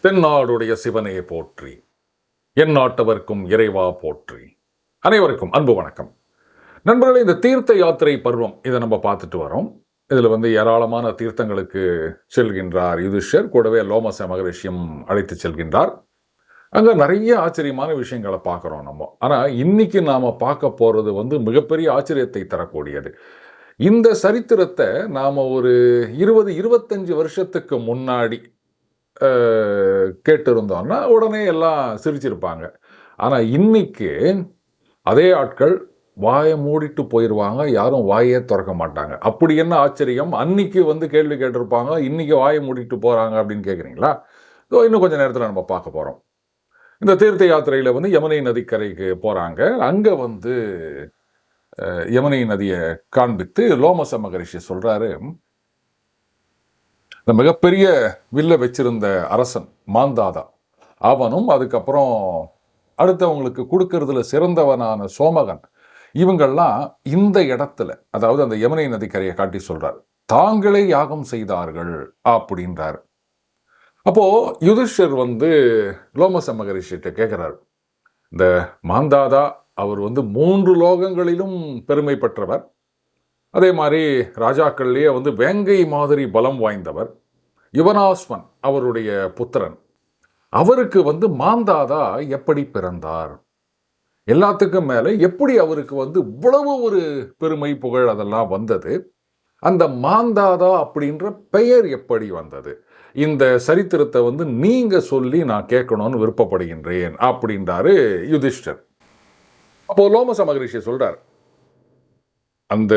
தென்னாடுடைய சிவனே போற்றி, என் நாட்டவர்க்கும் இறைவா போற்றி. அனைவருக்கும் அன்பு வணக்கம். நண்பர்களே, இந்த தீர்த்த யாத்திரை பருவம் இதை நம்ம பார்த்துட்டு வரோம். இதில் ஏராளமான தீர்த்தங்களுக்கு செல்கின்றார் யுதிஷ்டர். கூடவே லோமச மகரிஷியும் அழைத்து செல்கின்றார். அங்கே நிறைய ஆச்சரியமான விஷயங்களை பார்க்குறோம் நம்ம. ஆனால் இன்னைக்கு நாம் பார்க்க போகிறது மிகப்பெரிய ஆச்சரியத்தை தரக்கூடியது. இந்த சரித்திரத்தை நாம் ஒரு 20-25 வருஷத்துக்கு முன்னாடி கேட்டிருந்தோம்னா உடனே எல்லாம் சிரிச்சிருப்பாங்க. ஆனால் இன்னைக்கு அதே ஆட்கள் வாயை மூடிட்டு போயிடுவாங்க, யாரும் வாயே திறக்க மாட்டாங்க. அப்படி என்ன ஆச்சரியம்? அன்னைக்கு கேள்வி கேட்டிருப்பாங்க, இன்னைக்கு வாயை மூடிட்டு போகிறாங்க அப்படின்னு கேட்குறீங்களா? ஸோ இன்னும் கொஞ்சம் நேரத்தில் நம்ம பார்க்க போகிறோம். இந்த தீர்த்த யாத்திரையில் யமுனை நதிக்கரைக்கு போகிறாங்க. அங்கே யமுனை நதியை காண்பித்து லோமச மகரிஷி சொல்கிறாரு, இந்த மிகப்பெரிய வில்ல வச்சிருந்த அரசன் மாந்தாதா, அவனும் அதுக்கப்புறம் அடுத்தவங்களுக்கு கொடுக்கறதுல சிறந்தவனான சோமகன், இவங்கள்லாம் இந்த இடத்துல, அதாவது அந்த யமுனை நதிக்கரையை காட்டி சொல்றார், தாங்களே யாகம் செய்தார்கள் அப்படின்றார். அப்போ யுதிஷ்டர் லோமச மகரிஷிட்ட கேட்கிறார், இந்த மாந்தாதா அவர் 3 லோகங்களிலும் பெருமை பெற்றவர். அதே மாதிரி ராஜாக்கள்லேயே வேங்கை மாதிரி பலம் வாய்ந்தவர். யுவனாஸ்வன் அவருடைய புத்திரன். அவருக்கு மாந்தாதா எப்படி பிறந்தார்? எல்லாத்துக்கும் மேலே எப்படி அவருக்கு இவ்வளவு ஒரு பெருமை புகழ் அதெல்லாம் வந்தது? அந்த மாந்தாதா அப்படின்ற பெயர் எப்படி வந்தது? இந்த சரித்திரத்தை நீங்க சொல்லி நான் கேட்கணும்னு விருப்பப்படுகின்றேன் அப்படின்றாரு யுதிஷ்டர். அப்போ லோமச மகரிஷி சொல்றார், அந்த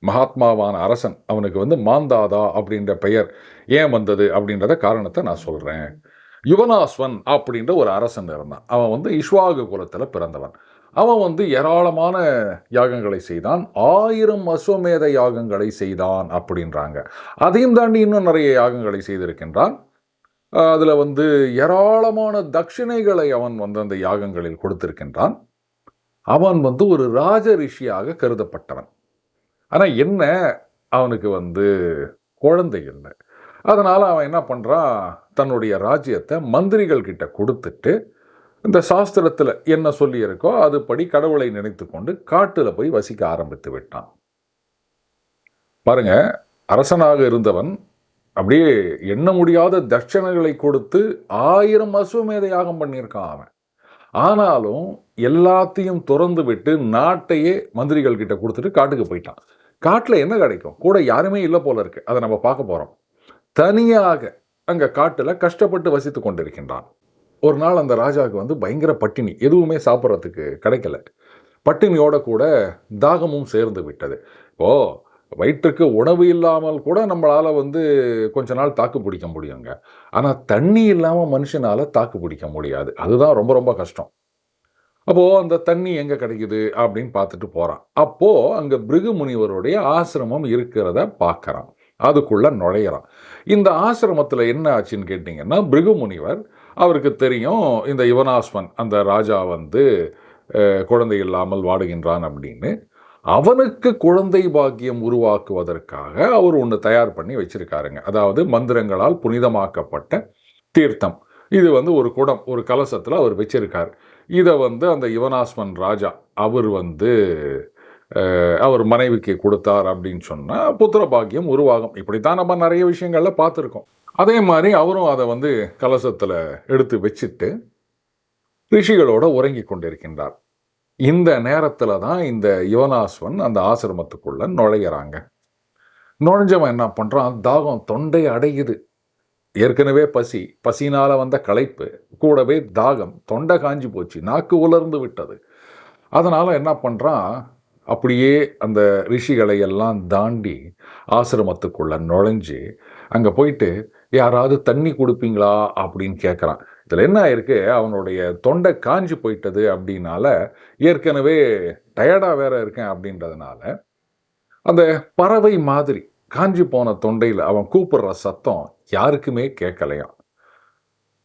மகாத்மாவான அரசன் அவனுக்கு மாந்தாதா அப்படின்ற பெயர் ஏன் வந்தது அப்படின்றத காரணத்தை நான் சொல்கிறேன். யுவனாஸ்வன் அப்படின்ற ஒரு அரசன் இருந்தான். அவன் இஷ்வாகு குலத்தில் பிறந்தவன். அவன் ஏராளமான யாகங்களை செய்தான். 1000 அஸ்வமேத யாகங்களை செய்தான் அப்படின்றாங்க. அதையும் தாண்டி இன்னும் நிறைய யாகங்களை செய்திருக்கின்றான். அதில் ஏராளமான தட்சிணைகளை அவன் அந்த யாகங்களில் கொடுத்திருக்கின்றான். அவன் ஒரு ராஜ ரிஷியாக கருதப்பட்டவன். ஆனால் என்ன, அவனுக்கு குழந்தை இல்லை. அதனால் அவன் என்ன பண்ணுறான், தன்னுடைய ராஜ்யத்தை மந்திரிகள் கிட்ட கொடுத்துட்டு இந்த சாஸ்திரத்தில் என்ன சொல்லியிருக்கோ அதுபடி கடவுளை நினைத்து கொண்டு காட்டில் போய் வசிக்க ஆரம்பித்து விட்டான். பாருங்க, அரசனாக இருந்தவன் அப்படியே எண்ண முடியாத தட்சணைகளை கொடுத்து 1000 அஸ்வமேத யாகம் பண்ணியிருக்கான் அவன். ஆனாலும் எல்லாத்தையும் துறந்து விட்டு நாட்டையே மந்திரிகள் கிட்ட கொடுத்துட்டு காட்டுக்கு போயிட்டான். காட்டில் என்ன கிடைக்கும்? கூட யாருமே இல்லை போல இருக்கு. அதை நம்ம பார்க்க போகிறோம். தனியாக அங்கே காட்டில் கஷ்டப்பட்டு வசித்து கொண்டிருக்கின்றான். ஒரு நாள் அந்த ராஜாவுக்கு பயங்கர பட்டினி, எதுவுமே சாப்பிட்றதுக்கு கிடைக்கல. பட்டினியோட கூட தாகமும் சேர்ந்து விட்டது. இப்போது வயிற்றுக்கு உணவு இல்லாமல் கூட நம்மளால் கொஞ்ச நாள் தாக்கு பிடிக்க முடியுங்க. ஆனால் தண்ணி இல்லாமல் மனுஷனால் தாக்கு பிடிக்க முடியாது. அதுதான் ரொம்ப ரொம்ப கஷ்டம். அப்போது அந்த தண்ணி எங்கே கிடைக்குது அப்படின்னு பார்த்துட்டு போகிறான். அப்போது அங்கே பிருகு முனிவருடைய ஆசிரமம் இருக்கிறத பார்க்குறான். அதுக்குள்ளே நுழையிறான். இந்த ஆசிரமத்தில் என்ன ஆச்சுன்னு கேட்டிங்கன்னா, பிருகு முனிவர், அவருக்கு தெரியும் இந்த யுவனாஸ்வன் அந்த ராஜா குழந்தை இல்லாமல் வாடுகின்றான் அப்படின்னு. அவனுக்கு குழந்தை பாக்கியம் உருவாக்குவதற்காக அவர் ஒன்று தயார் பண்ணி வச்சிருக்காருங்க. அதாவது மந்திரங்களால் புனிதமாக்கப்பட்ட தீர்த்தம். இது ஒரு குடம், ஒரு கலசத்தில் அவர் வச்சிருக்கார். இதை அந்த யுவனாஸ்வன் ராஜா அவர் அவர் மனைவிக்கு கொடுத்தார் அப்படின்னு சொன்னால் புத்திர பாக்கியம் உருவாகும். இப்படித்தான் நம்ம நிறைய விஷயங்கள்ல பார்த்துருக்கோம். அதே மாதிரி அவரும் அதை கலசத்தில் எடுத்து வச்சுட்டு ரிஷிகளோட உறங்கி கொண்டிருக்கின்றார். இந்த நேரத்தில் தான் இந்த யுவனாஸ்வன் அந்த ஆசிரமத்துக்குள்ள நுழையிறாங்க. நுழைஞ்சவன் என்ன பண்ணுறான், தாகம் தொண்டை அடையுது. ஏற்கனவே பசினால் வந்த களைப்பு, கூடவே தாகம், தொண்டை காஞ்சி போச்சு, நாக்கு உலர்ந்து விட்டது. அதனால் என்ன பண்ணுறான், அப்படியே அந்த ரிஷிகளை எல்லாம் தாண்டி ஆசிரமத்துக்குள்ள நுழைஞ்சு அங்கே போயிட்டு யாராவது தண்ணி கொடுப்பீங்களா அப்படின்னு கேட்குறான். இதில் என்ன ஆயிருக்கு, அவனுடைய தொண்டை காஞ்சி போயிட்டது அப்படின்னால, ஏற்கனவே டயர்டாக வேற இருக்கேன் அப்படின்றதுனால அந்த பறவை மாதிரி காஞ்சி போன தொண்டையில் அவன் கூப்பிடுற சத்தம் யாருக்குமே கேட்கலையாம்.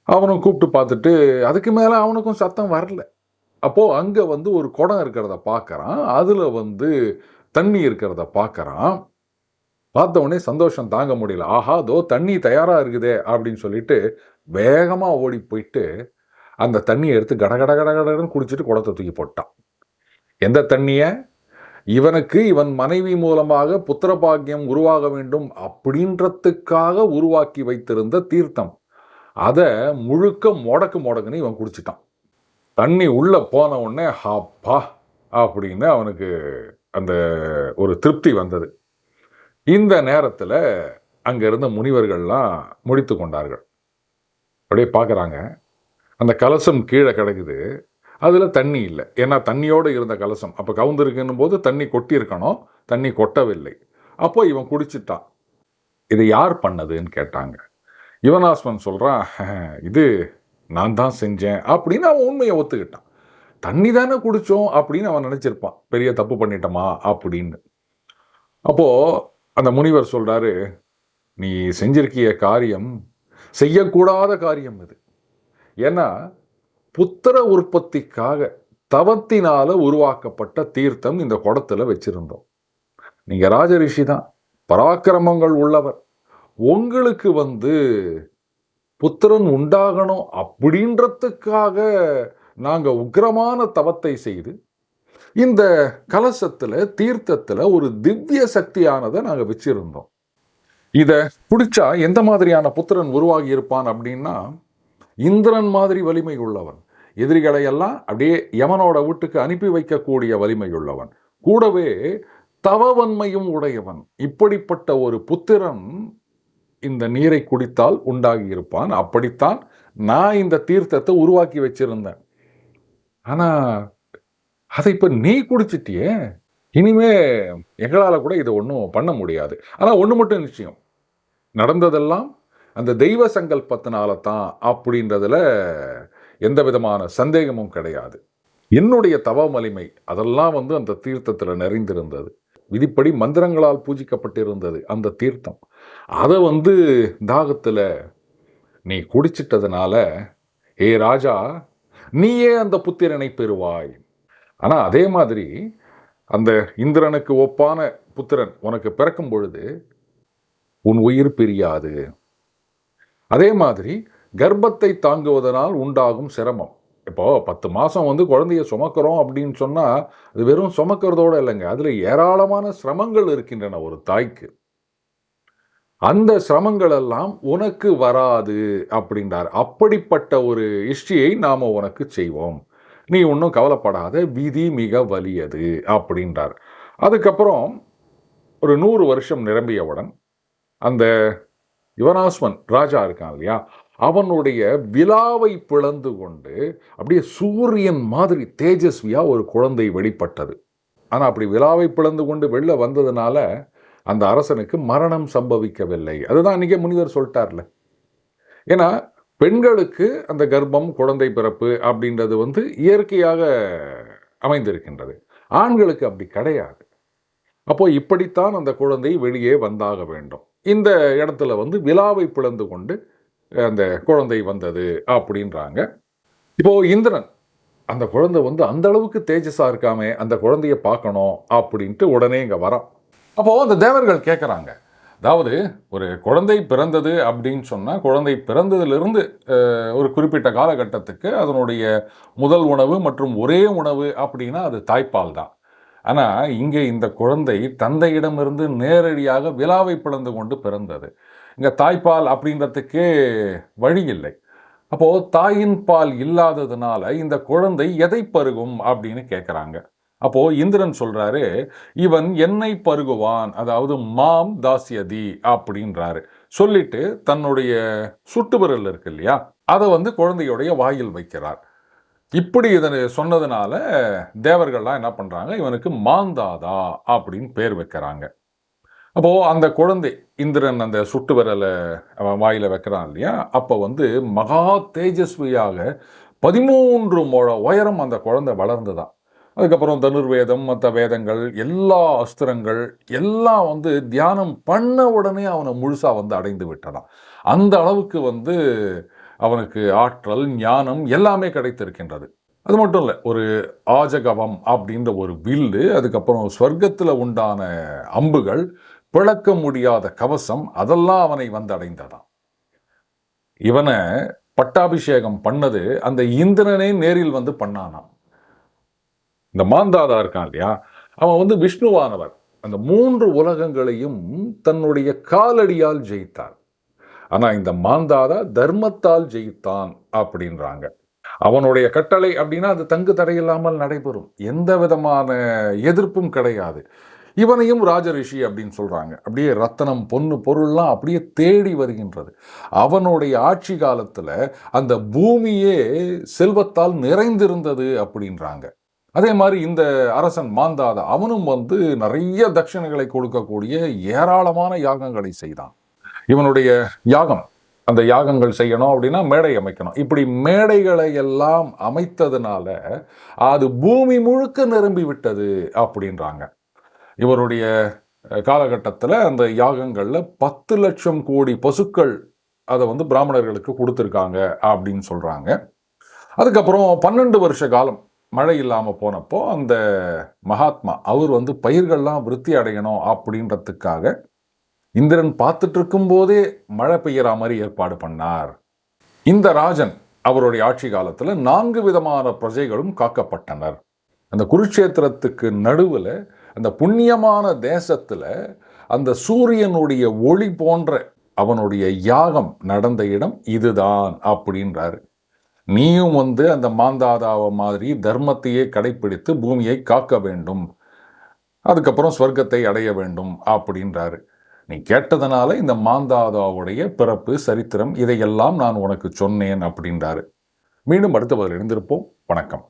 அவனும் கூப்பிட்டு பார்த்துட்டு அதுக்கு மேலே அவனுக்கும் சத்தம் வரல. அப்போது அங்கே ஒரு குடம் இருக்கிறத பார்க்குறான். அதில் தண்ணி இருக்கிறத பார்க்குறான். பார்த்த உடனே சந்தோஷம் தாங்க முடியல. ஆஹா, தோ தண்ணி தயாரா இருக்குதே அப்படின்னு சொல்லிட்டு வேகமா ஓடி போயிட்டு அந்த தண்ணியை எடுத்து கடகட கடகடன்னு குடிச்சிட்டு குடத்தை தூக்கி போட்டான். எந்த தண்ணிய? இவனுக்கு இவன் மனைவி மூலமாக புத்திர பாக்கியம் உருவாக வேண்டும் அப்படின்றதுக்காக உருவாக்கி வைத்திருந்த தீர்த்தம். அதை முழுக்க முடக்குன்னு இவன் குடிச்சிட்டான். தண்ணி உள்ள போன உடனே ஹப்பா அப்படின்னு அவனுக்கு அந்த ஒரு திருப்தி வந்தது. இந்த நேரத்தில் அங்க இருந்த முனிவர்கள்லாம் முடித்து கொண்டார்கள். அப்படியே பார்க்குறாங்க, அந்த கலசம் கீழே கிடக்குது, அதில் தண்ணி இல்லை. ஏன்னா தண்ணியோடு இருந்த கலசம் அப்போ கவுந்திருக்குன்னும் போது தண்ணி கொட்டி இருக்கணும், தண்ணி கொட்டவில்லை. அப்போ இவன் குடிச்சிட்டான். இதை யார் பண்ணதுன்னு கேட்டாங்க. யுவனாஸ்வன் சொல்கிறான், இது நான் தான் செஞ்சேன் அப்படின்னு அவன் உண்மையை ஒத்துக்கிட்டான். தண்ணி தானே குடித்தோம் அப்படின்னு அவன் நினச்சிருப்பான், பெரிய தப்பு பண்ணிட்டோமா அப்படின்னு. அப்போது அந்த முனிவர் சொல்கிறாரு, நீ செஞ்சிருக்கிய காரியம் செய்யக்கூடாத காரியம் இது. ஏன்னா புத்திர உற்பத்திக்காக தவத்தினால உருவாக்கப்பட்ட தீர்த்தம் இந்த குடத்துல வச்சிருந்தோம். நீங்க ராஜரிஷி தான், பராக்கிரமங்கள் உள்ளவர். உங்களுக்கு புத்திரன் உண்டாகணும் அப்படின்றதுக்காக நாங்க உக்கிரமான தவத்தை செய்து இந்த கலசத்துல தீர்த்தத்துல ஒரு திவ்ய சக்தியானதை நாங்க வச்சிருந்தோம். இத குடிச்சா எந்த மாதிரியான புத்திரன் உருவாகி இருப்பான் அப்படின்னா, இந்திரன் மாதிரி வலிமை உள்ளவன், எதிரிகளை எல்லாம் அப்படியே யமனோட வீட்டுக்கு அனுப்பி வைக்கக்கூடிய வலிமை உள்ளவன், கூடவே தவவன்மையும் உடையவன். இப்படிப்பட்ட ஒரு புத்திரன் இந்த நீரை குடித்தால் உண்டாகி இருப்பான். அப்படித்தான் நான் இந்த தீர்த்தத்தை உருவாக்கி வச்சிருந்தேன். ஆனா அதை இப்ப நீ குடிச்சிட்டியே, இனிமே எங்களால கூட இதை ஒன்றும் பண்ண முடியாது. ஆனா ஒண்ணு மட்டும் நிச்சயம், நடந்ததெல்லாம் அந்த தெய்வ சங்கல்பத்தினால தான் அப்படின்றதுல எந்த விதமான சந்தேகமும் கிடையாது. என்னுடைய தவ வலிமை அதெல்லாம் அந்த தீர்த்தத்தில் நிறைந்திருந்தது. விதிப்படி மந்திரங்களால் பூஜிக்கப்பட்டிருந்தது அந்த தீர்த்தம். அதை தாகத்தில் நீ குடிச்சிட்டதுனால, ஏ ராஜா, நீயே அந்த புத்திரனை பெறுவாய். ஆனால் அதே மாதிரி அந்த இந்திரனுக்கு ஒப்பான புத்திரன் உனக்கு பிறக்கும் பொழுது உன் உயிர் பிரியாது. அதே மாதிரி கர்ப்பத்தை தாங்குவதனால் உண்டாகும் சிரமம். இப்போ 10 மாதம் குழந்தைய சுமக்கிறோம் அப்படின்னு சொன்னால் அது வெறும் சுமக்கிறதோடு இல்லைங்க, அதில் ஏராளமான சிரமங்கள் இருக்கின்றன ஒரு தாய்க்கு. அந்த சிரமங்கள் எல்லாம் உனக்கு வராது அப்படின்றார். அப்படிப்பட்ட ஒரு இஷ்டியை நாம் உனக்கு செய்வோம், நீ ஒன்றும் கவலைப்படாத, விதி மிக வலியது அப்படின்றார். அதுக்கப்புறம் ஒரு 100 வருஷம் நிரம்பியவுடன் அந்த யுவனாஸ்வன் ராஜா இருக்கான் இல்லையா, அவனுடைய விலாவை பிளந்து கொண்டு அப்படியே சூரியன் மாதிரி தேஜஸ்வியா ஒரு குழந்தை வெளிப்பட்டது. ஆனால் அப்படி விலாவை பிளந்து கொண்டு வெளில வந்ததுனால அந்த அரசனுக்கு மரணம் சம்பவிக்கவில்லை. அதுதான் அன்றைக்கே முனிவர் சொல்லிட்டார்ல. ஏன்னா பெண்களுக்கு அந்த கர்ப்பம், குழந்தை பிறப்பு அப்படின்றது இயற்கையாக அமைந்திருக்கின்றது. ஆண்களுக்கு அப்படி கிடையாது. அப்போ இப்படித்தான் அந்த குழந்தை வெளியே வந்தாக வேண்டும். இந்த இடத்துல விலாவை பிளந்து கொண்டு அந்த குழந்தை வந்தது அப்படின்றாங்க. இப்போ இந்திரன் அந்த குழந்தை அந்த அளவுக்கு தேஜஸா இருக்காமே, அந்த குழந்தைய பார்க்கணும் அப்படின்ட்டு உடனே இங்க வரான். அப்போ அந்த தேவர்கள் கேட்குறாங்க, அதாவது ஒரு குழந்தை பிறந்தது அப்படின்னு சொன்னால், குழந்தை பிறந்ததிலிருந்து ஒரு குறிப்பிட்ட காலகட்டத்துக்கு அதனுடைய முதல் உணவு மற்றும் ஒரே உணவு அப்படின்னா அது தாய்ப்பால் தான். ஆனால் இங்கே இந்த குழந்தை தந்தையிடமிருந்து நேரடியாக விலாவை பிளந்து கொண்டு பிறந்தது. இங்கே தாய்ப்பால் அப்படின்றதுக்கே வழி இல்லை. அப்போது தாயின் பால் இல்லாததுனால இந்த குழந்தை எதை பருகும் அப்படின்னு கேட்குறாங்க. அப்போது இந்திரன் சொல்கிறாரு, இவன் என்னை பருகுவான், அதாவது மாம் தாசியதி அப்படின்றாரு. சொல்லிட்டு தன்னுடைய சுட்டு விரல் இருக்கு இல்லையா, அதை குழந்தையுடைய வாயில் வைக்கிறார். இப்படி இதனை சொன்னதுனால தேவர்கள்லாம் என்ன பண்ணுறாங்க, இவனுக்கு மாந்தாதா அப்படின்னு பேர் வைக்கிறாங்க. அப்போது அந்த குழந்தை இந்திரன் அந்த சுட்டு விரலை வாயில் வைக்கிறான் இல்லையா, அப்போ மகா தேஜஸ்வியாக 13 முழ உயரம் அந்த குழந்தை வளர்ந்துதான். அதுக்கப்புறம் தனுர்வேதம், மற்ற வேதங்கள், எல்லா அஸ்திரங்கள் எல்லாம் தியானம் பண்ண உடனே அவனை முழுசாக அடைந்து விட்டனான். அந்த அளவுக்கு அவனுக்கு ஆற்றல், ஞானம் எல்லாமே கிடைத்திருக்கின்றது. அது மட்டும் இல்லை, ஒரு ஆஜகவம் அப்படின்ற ஒரு வில்லு, அதுக்கப்புறம் ஸ்வர்க்கத்தில் உண்டான அம்புகள், பிளக்க முடியாத கவசம், அதெல்லாம் அவனை வந்து அடைந்ததாம். இவனை பட்டாபிஷேகம் பண்ணது அந்த இந்திரனே நேரில் வந்து பண்ணானாம். இந்த மாந்தாதா இருக்கான் இல்லையா, அவன் வந்து விஷ்ணுவானவர். அந்த 3 உலகங்களையும் தன்னுடைய காலடியால் ஜெயித்தார். ஆனா இந்த மாந்தாதா தர்மத்தால் ஜெயித்தான் அப்படின்றாங்க. அவனுடைய கட்டளை அப்படின்னா அது தங்கு தடையில்லாமல் நடைபெறும். எந்த விதமான எதிர்ப்பும் கிடையாது. இவனையும் ராஜரிஷி அப்படின்னு சொல்றாங்க. அப்படியே ரத்தனம், பொன்னு, பொருள்லாம் அப்படியே தேடி வருகின்றது. அவனுடைய ஆட்சி காலத்துல அந்த பூமியே செல்வத்தால் நிறைந்திருந்தது அப்படின்றாங்க. அதே மாதிரி இந்த அரசன் மாந்தாதா அவனும் வந்து நிறைய தட்சணைகளை கொடுக்கக்கூடிய ஏராளமான யாகங்களை செய்தான். இவனுடைய யாகம், அந்த யாகங்கள் செய்யணும் அப்படின்னா மேடை அமைக்கணும். இப்படி மேடைகளை எல்லாம் அமைத்ததுனால அது பூமி முழுக்க நிரம்பி விட்டது அப்படின்றாங்க. இவருடைய காலகட்டத்தில் அந்த யாகங்களில் 10 லட்சம் கோடி பசுக்கள் அதை வந்து பிராமணர்களுக்கு கொடுத்துருக்காங்க அப்படின்னு சொல்றாங்க. அதுக்கப்புறம் 12 வருஷ காலம் மழை இல்லாமல் போனப்போ அந்த மகாத்மா அவர் வந்து பயிர்கள்லாம் விருத்தி அடையணும் அப்படின்றதுக்காக இந்திரன் பார்த்துட்டு இருக்கும் போதே மழை பெய்யற மாதிரி ஏற்பாடு பண்ணார். இந்த ராஜன் அவருடைய ஆட்சி காலத்துல 4 விதமான பிரஜைகளும் காக்கப்பட்டனர். அந்த குருட்சேத்திரத்துக்கு நடுவில் அந்த புண்ணியமான தேசத்துல அந்த சூரியனுடைய ஒளி போன்ற அவனுடைய யாகம் நடந்த இடம் இதுதான் அப்படின்றாரு. நீயும் வந்து அந்த மாந்தாதாவை மாதிரி தர்மத்தையே கடைப்பிடித்து பூமியை காக்க வேண்டும், அதுக்கப்புறம் ஸ்வர்க்கத்தை அடைய வேண்டும் அப்படின்றாரு. நீ கேட்டதனால இந்த மாந்தாதாவுடைய பிறப்பு, சரித்திரம் இதையெல்லாம் நான் உனக்கு சொன்னேன் அப்படின்றாரு. மீண்டும் அடுத்த பதில் இணைந்திருப்போம். வணக்கம்.